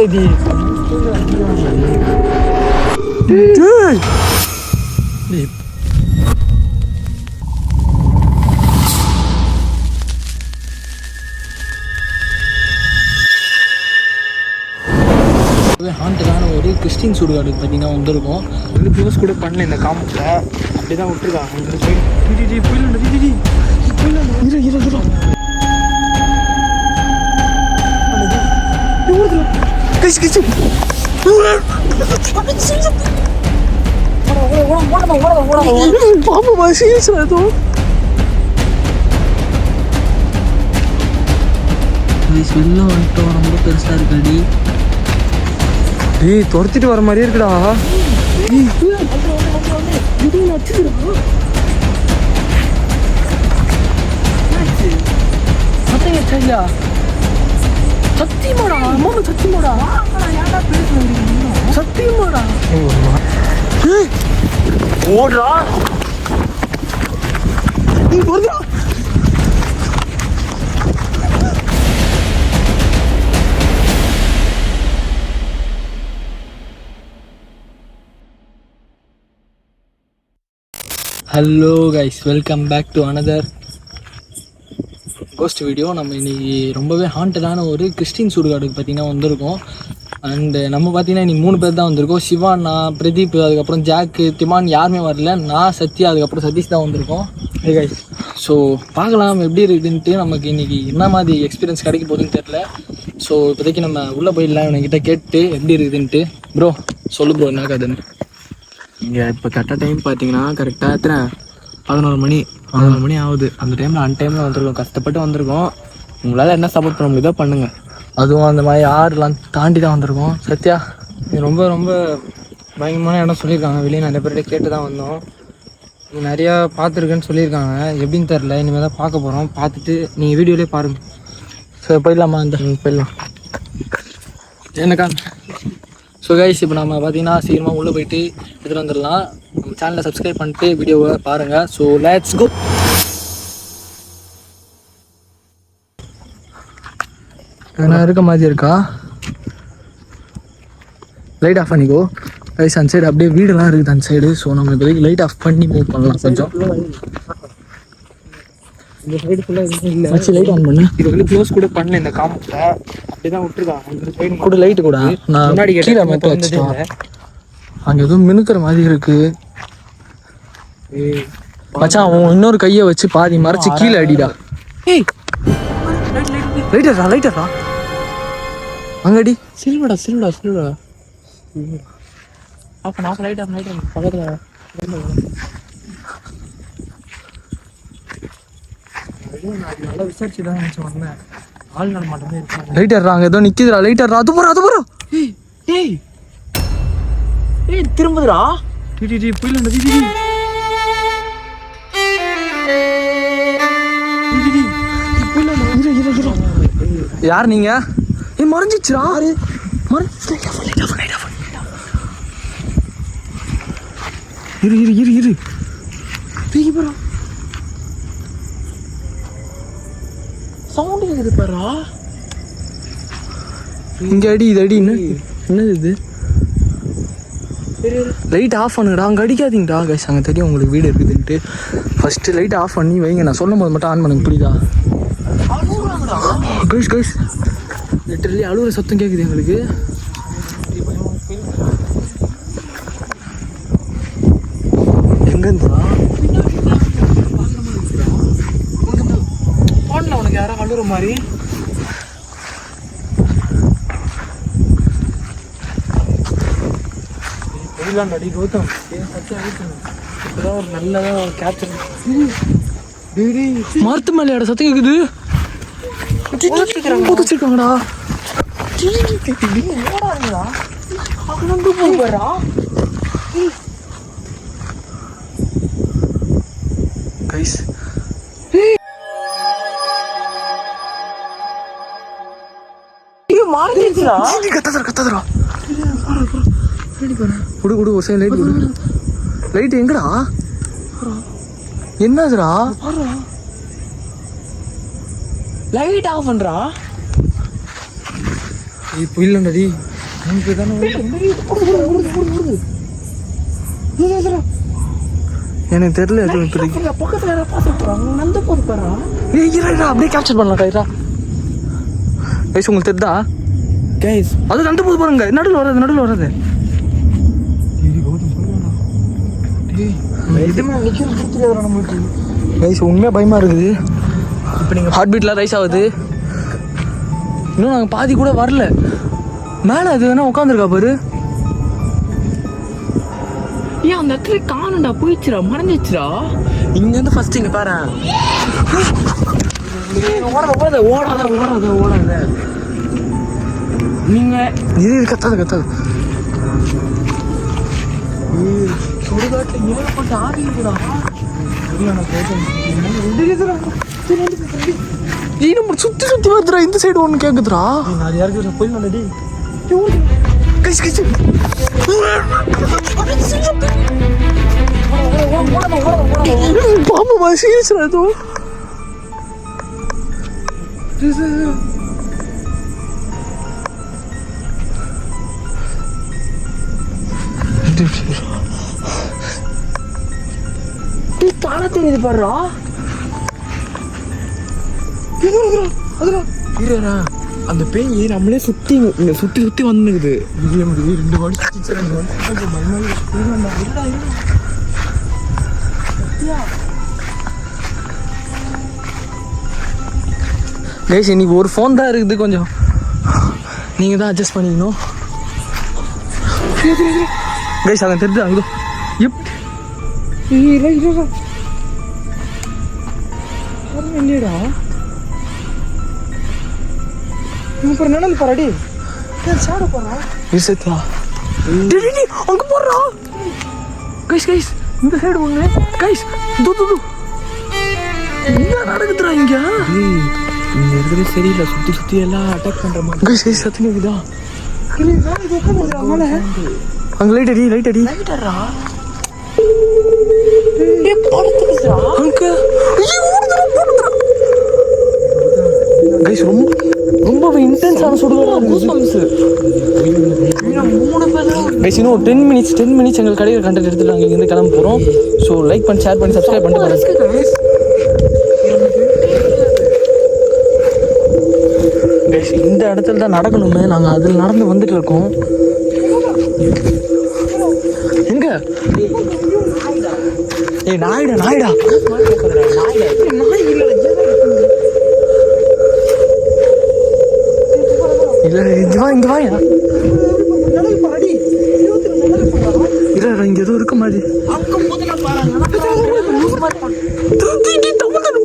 இது ஹாண்டடான ஒரு கிறிஸ்டின் சுடுகாடுக்கு பார்த்தீங்கன்னா வந்திருக்கோம். வந்து க்ளோஸ் கூட பண்ணல இந்த காம்பவுண்டில், அப்படி தான் விட்டுருக்காங்க. அங்கே வெளில வந்துட்டோம். ரொம்ப பெருசாக இருக்காடி. ஏய் துரத்திட்டு வர மாதிரியே இருக்குடா. சத்தியமாடா சத்தியமாடா சத்தியமாடா ஓடுறா நீ போடுறா. Hello guys, welcome back to another ghost video. நம்ம இன்னைக்கு ரொம்பவே ஹாண்டடான ஒரு கிறிஸ்டின் சுடுகாடுக்கு பார்த்தீங்கன்னா வந்திருக்கோம். அண்டு நம்ம பார்த்தீங்கன்னா இன்னைக்கு 3 பேர் தான் வந்திருக்கோம். சிவா, நான், பிரதீப், அதுக்கப்புறம் ஜாக்கு, திமான் யாருமே வரல. நான், சத்யா, அதுக்கப்புறம் சதீஷ் தான் வந்திருக்கோம். ஹே கைஸ், ஸோ பார்க்கலாம் எப்படி இருக்குதுன்ட்டு. நமக்கு இன்றைக்கி என்ன மாதிரி எக்ஸ்பீரியன்ஸ் கிடைக்க போகுதுன்னு தெரில. ஸோ இப்போதைக்கு நம்ம உள்ளே போயிடலாம். இவன்கிட்ட கேட்டு எப்படி இருக்குதுன்ட்டு. ப்ரோ சொல்லு ப்ரோ, என்ன கதைன்னு. இங்கே இப்போ கரெக்டாக டைம் பார்த்தீங்கன்னா கரெக்டாக எத்தனை 11 மணி ஆகுது. அந்த டைமில் டைமில் வந்திருக்கோம், கஷ்டப்பட்டு வந்திருக்கோம். உங்களால் என்ன சப்போர்ட் பண்ண முடியுதோ பண்ணுங்கள். அதுவும் அந்த மாதிரி ஆறுலாம் தாண்டி தான் வந்திருக்கோம். சத்யா, இது ரொம்ப ரொம்ப பயங்கரமான இடம் சொல்லியிருக்காங்க. வெளியே நிறைய பேர்கிட்ட கேட்டு தான் வந்தோம். நிறையா பார்த்துருக்குன்னு சொல்லியிருக்காங்க. எப்படின்னு தெரில, இனிமேல் தான் பார்க்க போகிறோம். பார்த்துட்டு நீங்கள் வீடியோலேயே பாருங்கள். ஸோ போயிடலாமா? அந்த போயிடலாம் எனக்கா. ஸோ கைஸ், இப்போ நம்ம பார்த்தீங்கன்னா சீக்கிரமாக உள்ளே போயிட்டு எடுத்துகிட்டு வந்துடலாம். நம்ம சேனலை சப்ஸ்கிரைப் பண்ணிட்டு வீடியோவை பாருங்கள். So let's go. என்ன இருக்க மாதிரி இருக்கா? லைட் ஆஃப் பண்ணிக்கோ கைஸ். அந்த சைடு அப்படியே வீடெல்லாம் இருக்குது அந்த சைடு. ஸோ நம்ம இப்போதைக்கு லைட் ஆஃப் பண்ணி மூவ் பண்ணலாம் கொஞ்சம். இந்த சைடு ஃபுல்லாக எதுவும் இல்லை. லைட் ஆன் பண்ணு. இது வந்து க்ளோஸ் கூட பண்ணல இந்த காம்பவுண்டில், அப்படி தான் விட்டுருக்காங்க. அந்த சைடு கூட லைட்டு கூட நான் முன்னாடி கீழே மட்டும் வச்சுட்டேன். அங்கே எதுவும் மினுக்கிற மாதிரி இருக்கு. மச்சான், அவன் இன்னொரு கையை வச்சு பாதி மறைச்சு கீழே அடிடா. ஏய் லைட்டரா அங்கடி. சில்வடா அப்போ நான் லைட் பக்கத்தில் நல்லா விசாரிச்சு தான் நினச்சேன் வந்தேன். ஆள்நாள் மட்டுமே இருக்காங்க. லைட்டர்ரா, அங்கே ஏதோ நிற்கிதுடா. லைட்டர்ரா, அது போகிறா. ஏய் திரும்புதுடா. புரியல. யார் நீங்க? மறைஞ்சிச்சுரா. இரு சவுண்ட் கேக்குது பாரா. இங்க அடி, இது அடி. என்னது இது? லைட் ஆஃப் பண்ணுங்கடா. அங்கே அடிக்காதீங்கடா கைஸ். அங்கே தெரியும் உங்களுக்கு வீடு இருக்குதுன்ட்டு. ஃபஸ்ட்டு லைட் ஆஃப் பண்ணி வைங்க. நான் சொல்லும் போது மட்டும் ஆன் பண்ணுங்க, புரியுதா? கைஸ் லிட்டரலி அழுகுற சத்தம் கேட்குது எங்களுக்கு. எங்கேருந்துடா? உனக்கு யாரும் அழுகுற மாதிரி நடி கௌதம். இப்போதான் ஒரு நல்லதாக ஒரு கேப்சர். மரத்து மேலே சத்தம் கேட்குது. வச்சிருக்காங்கடா. கைஸ் கத்தாதரா. குடு ஒரு சைடு லைட் குடு. லைட் எங்கடா? என்னதுடா? லைட் ஆஃப் பண்றா. இப்போ இல்லைடி. எனக்கு தெரியல எதுவும் இப்போதைக்கு. அப்படியே கேப்சர் பண்ணலாம் கைரா. கைஸ் உங்களுக்கு தெரியுதா கைஸ் அது நடந்து போது பாருங்க. நடுவில் வர்றது கைஸ் உண்மையாக பயமாக இருக்குது. இப்போ நீங்கள் ஹார்ட் பீட்லாம் ரைஸ் ஆகுது. இன்னும் நாங்கள் பாதி கூட வரல. மேலே அது வேணா உட்காந்துருக்கா பாரு. ஏன் அந்த இடத்துல காணும்டா, போயிடுச்சுடா, மறைஞ்சிச்சுடா. இங்கேருந்து ஃபர்ஸ்ட் இங்கே பாரு. ஓடாத நீங்கள் இது கத்தாது. சுடுகாட்டில் ஏகப்பட்ட ஆவி இருக்குடா. நம்ம சுற்றி வருதுடா. இந்த சைடு ஒன்று கேட்குதுடா. நான் யாருக்கு போய் வந்தடி பாம்பு சீரியஸ்டா ஏதோ. தானே தெரியுது பாருடா. அந்த பேய் நம்மளே சுத்தி வந்துக்குது. ரெண்டு வாடி கைஸ் இன்னைக்கு ஒரு ஃபோன் தான் இருக்குது. கொஞ்சம் நீங்கள் தான் அட்ஜஸ்ட் பண்ணிக்கணும் கைஸ். அங்கே தெரியுது அங்கே இல்லையடா. நிழல் பாராடி சத்யா அங்கே போடுறா. கைஸ் இந்த சைடு ஒன்று கைஸ். என்ன நடக்குதுடா இங்க? இங்க இருக்கிறது சரியில்லை. சுத்தி எல்லாம் அட்டாக் பண்ற மாதிரி. கைஸ் சத்தியமா அங்க லைட் அடி கைஸ் ரொம்ப இன்டென்ஸான சுடுகாடு. கைஸ் இன்னும் ஒரு 10 மினிட்ஸ் எங்கள் கடையில் கண்டென்ட் எடுத்துட்டு நாங்கள் இங்கேருந்து கிளம்ப போகிறோம். ஸோ லைக் பண்ணி ஷேர் பண்ணி சப்ஸ்கிரைப் பண்ணிட்டு பாருங்க கைஸ். இந்த இடத்துல தான் நடக்கணுமே. நாங்கள் அதில் நடந்து வந்துட்டு இருக்கோம். எங்க நாயிடா இல்ல இங்க வாயா. இல்ல இங்க ஏதோ இருக்க மாதிரி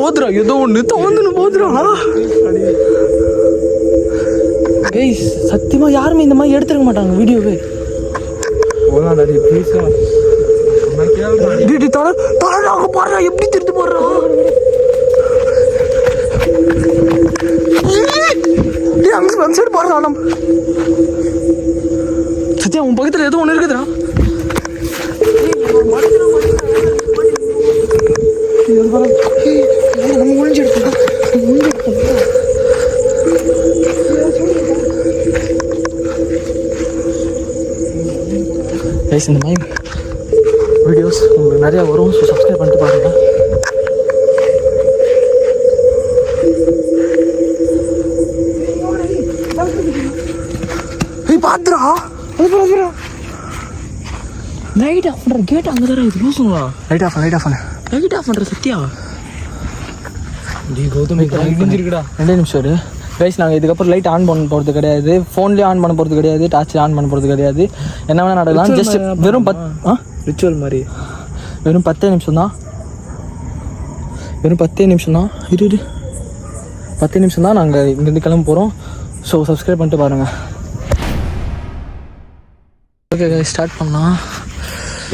போதுரா. ஏதோ ஒண்ணு தவந்துன்னு போதுரா. கைஸ் சத்தியமா யாருமே இந்த மாதிரி எடுத்துருக்க மாட்டாங்க வீடியோவே. பாடுறா எப்படி திருட்டு போடுறா. அந்த சைடு பாடுறா. சத்தியா உன் பக்கத்துல ஏதோ ஒண்ணு இருக்குதுடா. நம்ம ஒழிஞ்சு எடுத்துட்டோம். இந்த மாதிரி வீடியோஸ் உங்களுக்கு நிறையா வரும். ஸோ சப்ஸ்கிரைப் பண்ணிட்டு பாருங்க. பாத்துரா லைட் ஆஃப் பண்ற கேட் அங்கே தான் இது லூசுங்களா. லைட் ஆஃப் பண்ற சத்தியா கௌதம் இடிஞ்சிருக்குடா. 2 நிமிஷம் கைஸ். நாங்கள் இதுக்கப்புறம் லைட் ஆன் பண்ண போகிறது கிடையாது. ஃபோன்லேயே ஆன் பண்ண போகிறது கிடையாது. டார்ச்சில் ஆன் பண்ண போகிறது கிடையாது. என்ன வேணால் நடக்கலாம். ஜஸ்ட் வெறும் ரிச்சுவல் மாதிரி வெறும் 10 நிமிஷம் தான். இரு 10 நிமிஷம் தான் நாங்கள் இங்கேருந்து கிளம்ப போகிறோம். ஸோ சப்ஸ்கிரைப் பண்ணிட்டு பாருங்கள். ஓகே கைஸ் ஸ்டார்ட் பண்ணலாம்.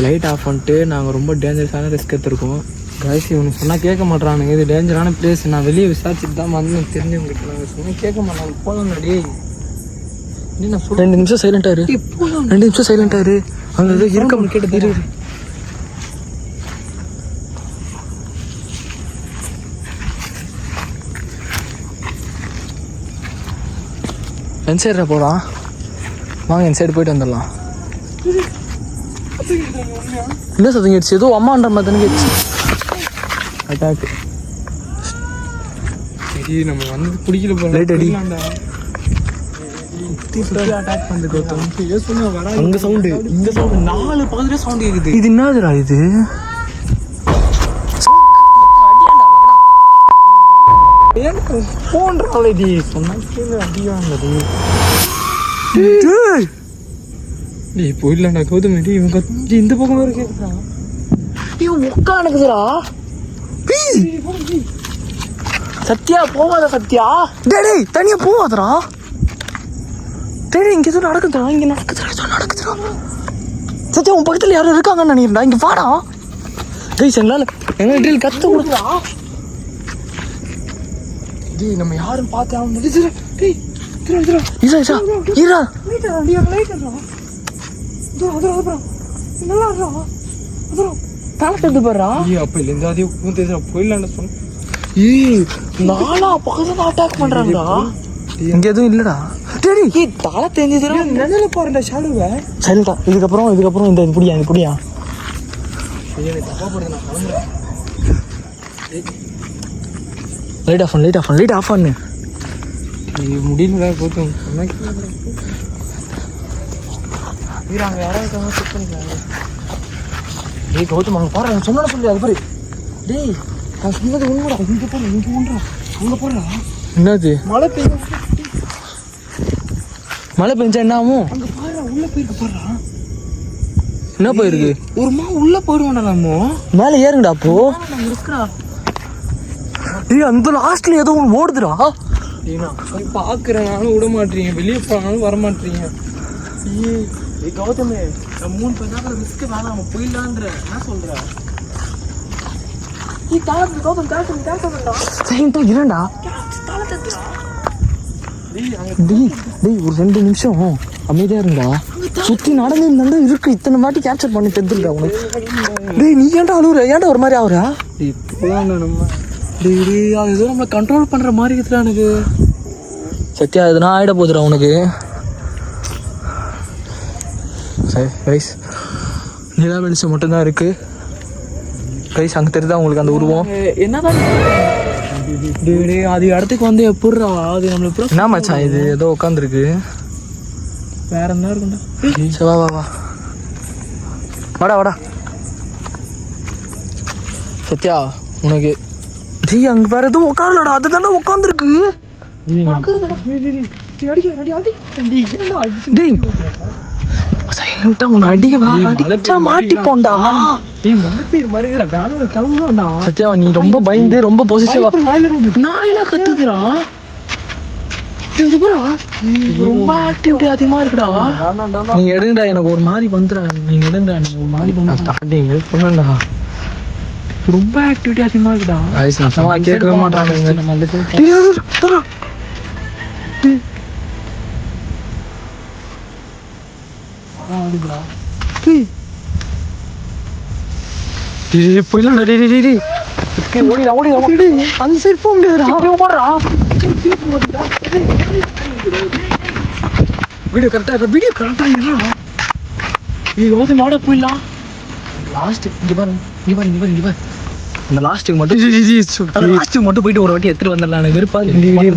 லைட் ஆஃப் பண்ணிட்டு நாங்கள் ரொம்ப டேஞ்சரஸான ரிஸ்க் எடுத்துருக்கோம். கைஸ் இவனுக்கு சொன்னால் கேட்க மாட்றானுங்க. இது டேஞ்சரான பிளேஸ். நான் வெளியே விசாரிச்சுட்டு தான் வந்து தெரிஞ்சவங்களுக்கு நாங்கள் சொன்னால் கேட்க மாட்டாங்க. போகலாம் ரெடி. நான் 2 நிமிஷம் சைலண்டாக இரு. 2 நிமிஷம் சைலண்டாக இரு. அங்கே ஏதோ இருக்க கேட்டு இரு. சைடுறா போகலாம் வாங்க இந்த சைடு போயிட்டு வந்துடலாம். என்ன சத்தம் கேட்டுச்சு? ஏதோ அம்மான்ற மாதிரி தானே கேட்டுச்சு. அட்டாக்கு நம்ம வந்து பிடிக்கல போல. லைட் அடி அட்டாக் பண்ணுது. அங்க சவுண்டு, இந்த சவுண்டு, 4 பக்கத்துல சவுண்ட் கேக்குது. இது என்னதுடா இது? போன்றாலடி சொன்னா கேளு. அடியாங்கது நீ போயிடலாம்டா கௌதம். இவன் கத்தி இந்த பக்கம் வேற கேக்குறான். இவன் முக்கா எனக்குதுடா. சத்யா போவாத சத்யா. டேய் தனியா போவாதடா. டேய் இங்க எதுவும் நடக்குதுடா. இங்க நடக்குதுடா. சத்யா உன் பக்கத்துல யாரும் இருக்காங்கன்னு நினைக்கிறா. இங்க வாடா. டேய் செங்கலால எங்க டீல் கத்து கொடுக்குறா. டேய் நம்ம யாரும் பார்த்தே ஆகணும். டேய் அட்டாக் பண்றாங்கடா. இங்க எதுவும் இல்லடா. தலை தெரிஞ்சது பாருடா. ஷாலுவ சைலண்டா. இதுக்கப்புறம் இந்த புடியா லைட் ஆஃப் பண்ணு. முடியல கௌதம். யாராவது செக் பண்ணிக்கலாம். டேய் கௌதம் அங்கே போடுற சொன்ன சொல்லி அது பாரு. டேய் நான் சொன்னது உண்மைடா. இங்கே போடுற அங்கே போடுறா. என்னது? மழை பெஞ்சா என்ன ஆகும்? அங்கே பாரு உள்ள போயிருக்கு. பாடுறா என்ன போயிருக்கு? ஒரு உள்ள போயிடுவான்டா. நம்ம மேலே ஏறுங்கடா. அப்போ இருக்குடா. டேய் அந்த லாஸ்ட்ல ஏதோ ஒன்று ஓடுதுடா. போய் பார்க்குறேனாலும் விட மாட்டீங்க. வெளியே போனாலும் வர மாட்டீங்க. கௌதமே 3 பேர் ரிஸ்க் வேணாம். நம்ம போயிடலான்ற என்ன சொல்ற? இரண்டா ஒரு 2 நிமிஷம் அமைதியா இருந்தா. சுத்தி நடந்து இருக்கு. இத்தனை வாட்டி கேப்சர் பண்ணி தெரிஞ்சுடா உனக்கு. டேய் நீ ஏன்டா அழுவுற? ஏன்டா ஒரு மாதிரி ஆகுறா? நம்ம அது ஏதோ நம்மளை கண்ட்ரோல் பண்ற மாதிரி இருக்குதுடா எனக்கு. சத்யா எதுனா ஆயிட போகுதுடா உனக்கு. சரி கைஸ் நிலா வெளிச்சம் மட்டும்தான் இருக்கு கைஸ். அங்கே தெரியுதா உங்களுக்கு அந்த உருவம்? என்னதான் அது இடத்துக்கு வந்து எப்படிடா அது நம்மளுக்கு என்ன மச்சான்? இது ஏதோ உட்காந்துருக்கு. வேற என்ன இருக்குண்டா? சரி வா வாடா. சத்யா உனக்கு அங்க வேற எதுவும் உட்காரலடா. அதுதானே உட்காந்துருக்கு. சத்யா நீ ரொம்ப பயந்து ரொம்ப பொசிட்டிவா கத்துக்கிறா. ரொம்ப ஆக்டிவிட்டி அதிகமா இருக்குடா. நீ எடுங்கடா. எனக்கு ஒரு மாதிரி வந்துடா. நீங்க எடுங்கடா. நீ ஒரு மாதிரி பண்ணா ரொம்ப ஆக்டிவிட்டி அதிகமா இருக்குடா. கேட்கவே மாட்டாங்க. அந்த சைடு போக முடியாதுடா. வீடியோ கரெக்டா மாட போயிடலாம். லாஸ்ட் இங்க பாரு. அந்த லாஸ்ட்டுக்கு மட்டும் போயிட்டு ஒரு வாட்டி எடுத்துட்டு வந்துடலாம். வெறுப்பா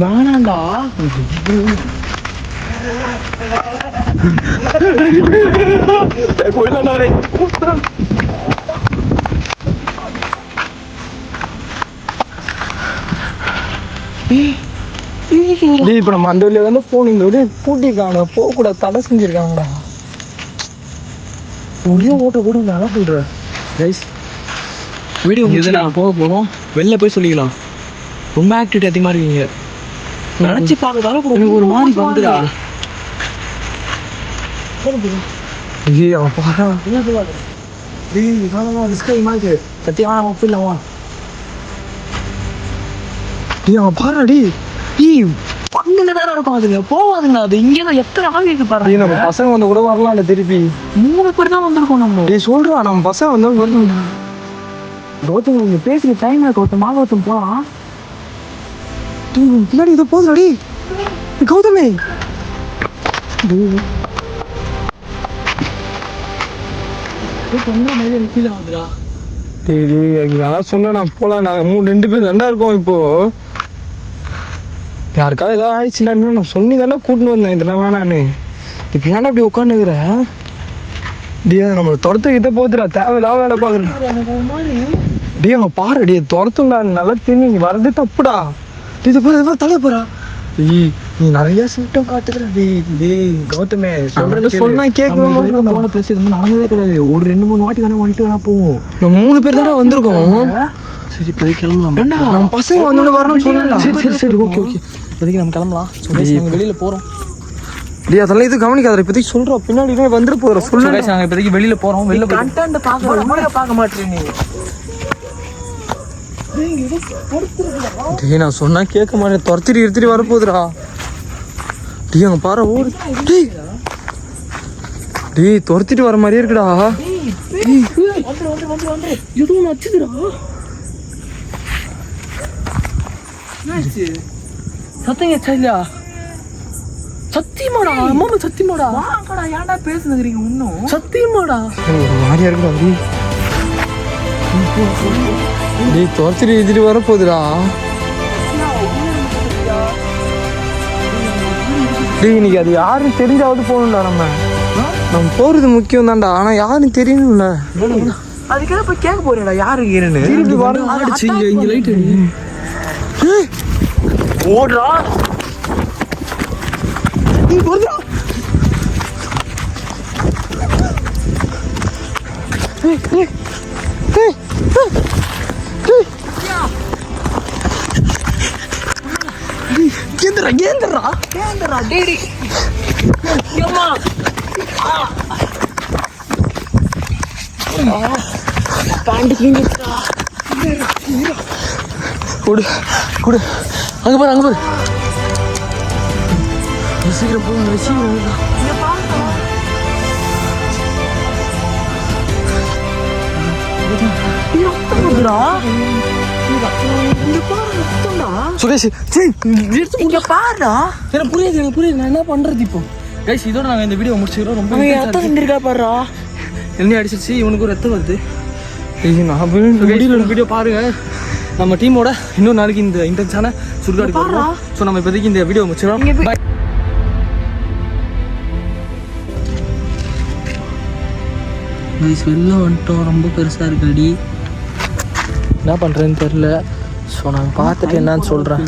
வேணாண்டா. இப்ப நம்ம அந்த வழியா வந்து போனீங்க. பூட்டிருக்காங்க. போக கூட தடை செஞ்சிருக்காங்கடா. முடியும் ஓட்ட கூட நல்லா சொல்ற கைஸ். வீடியோ நான் போக போகிறோம். வெளில போய் சொல்லிக்கலாம். ரொம்ப ஆக்டிவிட்டி அதிகமாக இருக்கீங்க. நினச்சி பார்க்கறதால எனக்கு ஒரு மாதிரி வந்துடா. சத்தியமா நம்ம போயிடலாமா? பாருடி பங்குல தானே இருக்கும். அதுங்க போவாதுங்க. அது இங்கேதான் எத்தனை ஆள் இருக்கு பாரு. நம்ம பசங்க வந்து கூட வரலாம். திருப்பி 3 பேர் தான் வந்திருக்கோம். நம்ம சொல்றா நம்ம பசங்க வந்து வரணும். கௌதம் நீங்க பேசுற டைம் கௌதம் போலாம். பின்னாடி இது போதும். கௌதமே நான் சொன்னேன் நான் போகலாம். நாங்கள் 2 பேர் தாண்டா இருக்கோம் இப்போ. யாருக்காவது ஏதாவது ஆயிடுச்சுன்னா நான் சொல்லி தானே கூட்டின்னு வந்தேன். இதெல்லாம் வேணான்னு இப்போ ஏன்னா அப்படி உட்காந்துக்கிற நம்மளை துரத்துக்கிட்ட போதுடா. தேவையில்லாம வேலை பார்க்குறேன். அங்கே பாரு துரத்துண்டா. நல்லா தெரிஞ்சு வரதே தப்புடா. இது பாரு தலை போறா. நீ நிறைய சிம்டம் காட்டுக்கிற. கௌதமே சொன்னா கேட்கணும். நடந்ததே கிடையாது. ஒரு 2-3 வாட்டி தானே வந்துட்டு வேணா போவோம். நம்ம 3 பேர் தானே வந்திருக்கோம். சரி இப்போதைக்கு கிளம்பலாம். நம்ம பசங்க வந்து வரணும்னு சொல்லலாம். சரி ஓகே இப்போதைக்கு நம்ம கிளம்பலாம். நாங்கள் வெளியில் போகிறோம். அதெல்லாம் இது கவனிக்காத. இப்போதைக்கு சொல்கிறோம். பின்னாடி வந்துட்டு போகிறோம். சொல்லு. நாங்கள் இப்போதைக்கு வெளியில் போகிறோம். வெளியில் கண்டென்ட் பார்க்க மாட்டேன் நீ. நான் சொன்னா கேட்க மாட்டேன். துரத்திட்டு வரப்போகுதுடா. அங்க பாரு ஓடு. துரத்திட்டு வர மாதிரியே இருக்குடா. எதுவும் நச்சுதுடா. சத்தம் கேச்சா இல்லையா? சத்தியமாடா அம்மா சத்தியமாடா. ஏன்டா பேசுனீங்க இன்னும்? சத்தியமாடா ஒரு மாதிரியா இருக்குடா. துரத்திட்டு வரப்போகுதுடா. இன்னைக்கு அது யாரும் தெரிஞ்சாவது போகணும்டா. நம்ம போறது முக்கியம் தான்டா. ஆனா யாரும் தெரியணும்ல. அதுக்காக போய் கேட்க போறேன்டா யாரு ஏன்னு. இங்க லைட் ஓடுறா. நீ போடுறா. கேந்திரா டேடி அம்மா பாண்டி கிஞ்சிட்டா. குடு அங்க பாரு. சீக்கிரம் போங்க. சுரேஷ் இங்க பாருடா. எனக்கு புரியுது. நான் என்ன பண்றது இப்போ? கைஸ் இதோட நாங்கள் இந்த வீடியோ முடிச்சுக்கிறோம். ரொம்ப ரத்தம் வந்துருக்கா பாருடா. என்ன அடிச்சிருச்சு. இவனுக்கு ரத்தம் வருது. வீடியோ பாருங்க. நம்ம டீமோட இன்னொரு நாளைக்கு இந்த இன்டென்ஸான சுடுகாடு போகிறோம். ஸோ நம்ம இப்போதைக்கு இந்த வீடியோ முடிச்சிடறோம். வெளில வந்துட்டோம். ரொம்ப பெருசாக இருக்கு அடி. என்ன பண்ணுறேன்னு தெரில. ஸோ நாங்கள் பார்த்துட்டு என்னன்னு சொல்கிறேன்.